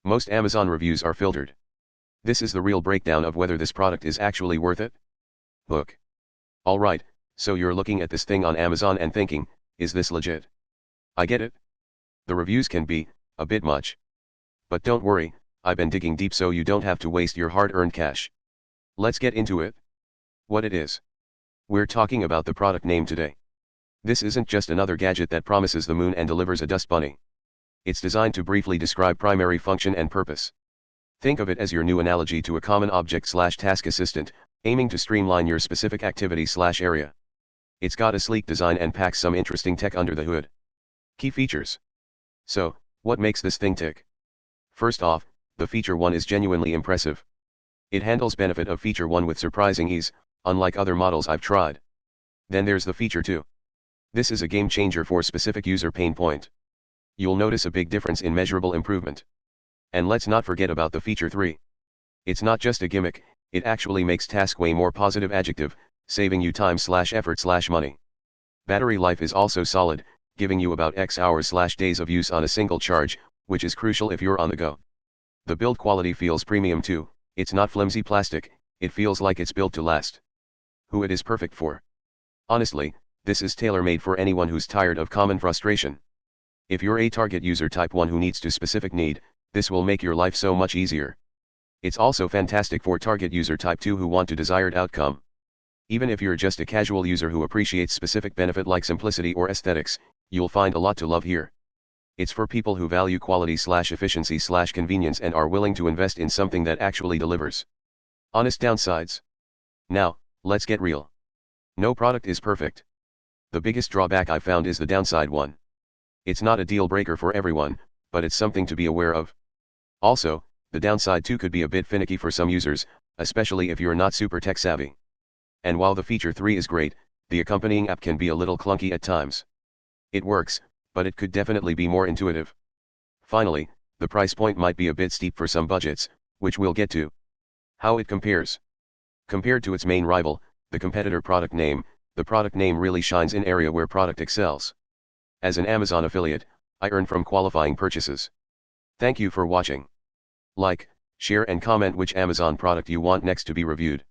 Most Amazon reviews are filtered. This is the real breakdown of whether this product is actually worth it. Book. Alright, so you're looking at this thing on Amazon and thinking, is this legit? I get it. The reviews can be a bit much. But don't worry, I've been digging deep so you don't have to waste your hard-earned cash. Let's get into it. What it is. We're talking about the product name today. This isn't just another gadget that promises the moon and delivers a dust bunny. It's designed to briefly describe primary function and purpose. Think of it as your new analogy to a common object/task assistant, aiming to streamline your specific activity/area. It's got a sleek design and packs some interesting tech under the hood. Key features. So, what makes this thing tick? First off, the Feature 1 is genuinely impressive. It handles benefit of Feature 1 with surprising ease, unlike other models I've tried. Then there's the Feature 2. This is a game changer for specific user pain point. You'll notice a big difference in measurable improvement. And let's not forget about the Feature 3. It's not just a gimmick, it actually makes task way more positive adjective, saving you time/effort/money. Battery life is also solid, giving you about X hours/days of use on a single charge, which is crucial if you're on the go. The build quality feels premium too, it's not flimsy plastic, it feels like it's built to last. Who it is perfect for? Honestly, this is tailor-made for anyone who's tired of common frustration. If you're a target user type 1 who needs to specific need, this will make your life so much easier. It's also fantastic for target user type 2 who want a desired outcome. Even if you're just a casual user who appreciates specific benefit like simplicity or aesthetics, you'll find a lot to love here. It's for people who value quality/efficiency/convenience and are willing to invest in something that actually delivers. Honest downsides. Now, let's get real. No product is perfect. The biggest drawback I've found is the downside one. It's not a deal breaker for everyone, but it's something to be aware of. Also, the downside too could be a bit finicky for some users, especially if you're not super tech savvy. And while the Feature 3 is great, the accompanying app can be a little clunky at times. It works, but it could definitely be more intuitive. Finally, the price point might be a bit steep for some budgets, which we'll get to. How it compares. Compared to its main rival, the competitor product name, the product name really shines in area where product excels. As an Amazon affiliate, I earn from qualifying purchases. Thank you for watching. Like, share and comment which Amazon product you want next to be reviewed.